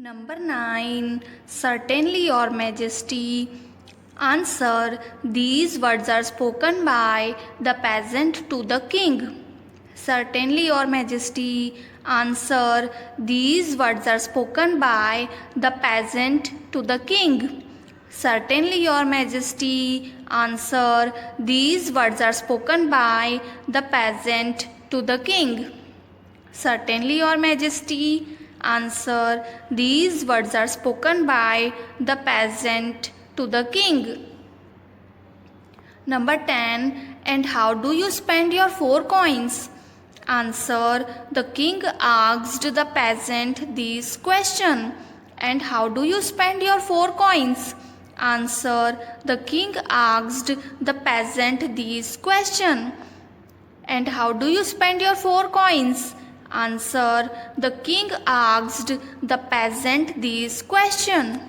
Number 9. Certainly, Your Majesty. Answer. These words are spoken by the peasant to the king. Certainly, Your Majesty. Answer. These words are spoken by the peasant to the king. Certainly, Your Majesty. Answer. These words are spoken by the peasant to the king. Certainly, Your Majesty. Answer. These words are spoken by the peasant to the king. Number 10. And how do you spend your 4 coins? Answer. The king asked the peasant this question. And how do you spend your 4 coins? Answer. The king asked the peasant this question. And how do you spend your 4 coins? Answer. The king asked the peasant this question.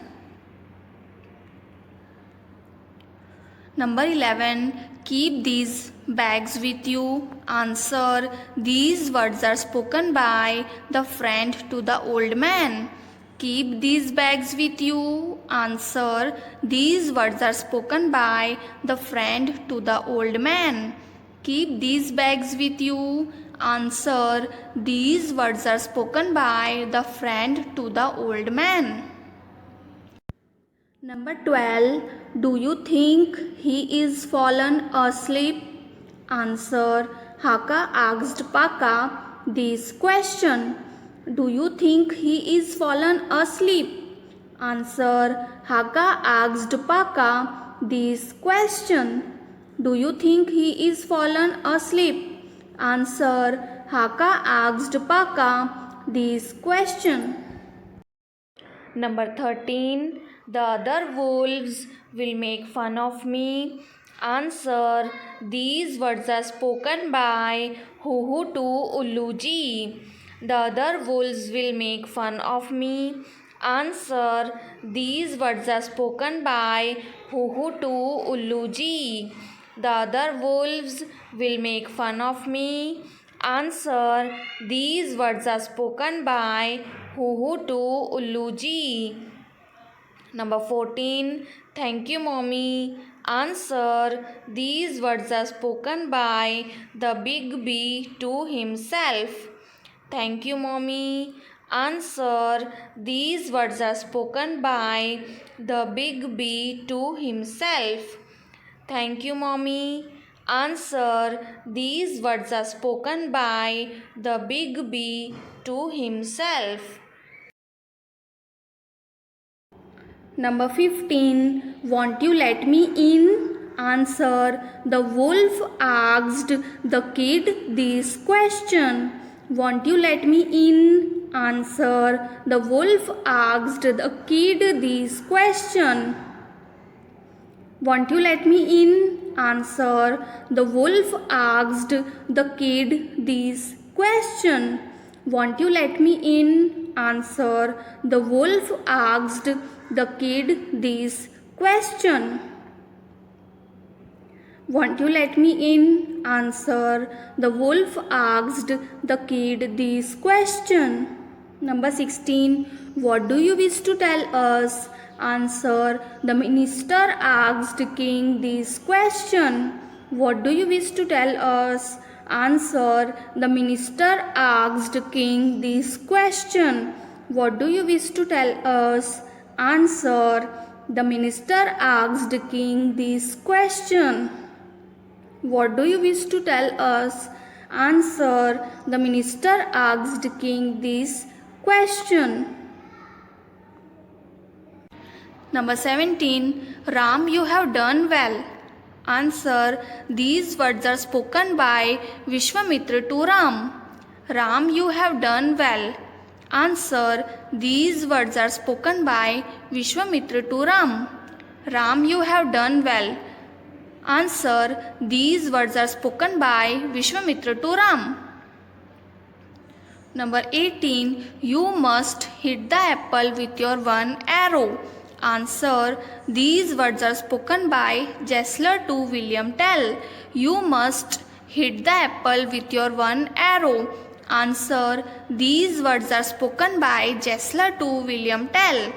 Number 11. Keep these bags with you. Answer. These words are spoken by the friend to the old man. Keep these bags with you. Answer. These words are spoken by the friend to the old man. Keep these bags with you. Answer. These words are spoken by the friend to the old man. Number 12. Do you think he is fallen asleep? Answer. Haka asked Paka this question. Do you think he is fallen asleep? Answer. Haka asked Paka this question. Do you think he is fallen asleep? Answer. Haka asked Paka this question. Number 13. The other wolves will make fun of me. Answer. These words are spoken by Huhu to Ulluji. The other wolves will make fun of me. Answer. These words are spoken by Huhu to Ulluji. The other wolves will make fun of me. Answer. These words are spoken by Huhu to Ulluji. Number 14. Thank you, Mommy. Answer. These words are spoken by the big bee to himself. Thank you, Mommy. Answer. These words are spoken by the big bee to himself. Thank you, Mommy. Answer. These words are spoken by the big bee to himself. Number 15. Won't you let me in? Answer. The wolf asked the kid this question. Won't you let me in? Answer. The wolf asked the kid this question. Won't you let me in? Answer. The wolf asked the kid this question. Won't you let me in? Answer. The wolf asked the kid this question. Won't you let me in? Answer. The wolf asked the kid this question. Number 16. What do you wish to tell us? Answer. The minister asked king this question. What do you wish to tell us? Answer. The minister asked king this question. What do you wish to tell us? Answer. The minister asked king this question. What do you wish to tell us? Answer. The minister asked king this question. Number 17. Ram, you have done well. Answer. These words are spoken by Vishwamitra to Ram. Ram, you have done well. Answer. These words are spoken by Vishwamitra to Ram. Ram, you have done well. Answer. These words are spoken by Vishwamitra to Ram. Number 18. You must hit the apple with your one arrow. Answer. These words are spoken by Jessler to William Tell. You must hit the apple with your one arrow. Answer. These words are spoken by Gessler to William Tell.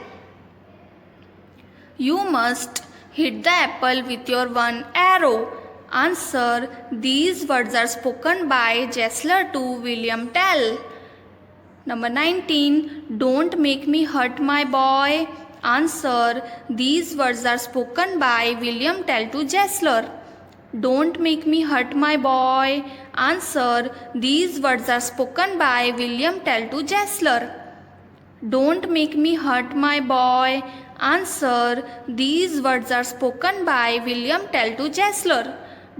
You must hit the apple with your one arrow. Answer. These words are spoken by Gessler to William Tell. Number 19. Don't make me hurt my boy. Answer. These words are spoken by William Tell to Gessler. Don't make me hurt my boy. Answer. These words are spoken by William Tell to Gessler. Don't make me hurt my boy. Answer. These words are spoken by William Tell to Gessler.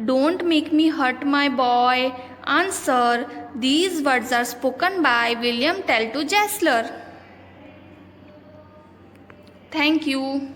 Don't make me hurt my boy. Answer. These words are spoken by William Tell to Gessler. Thank you.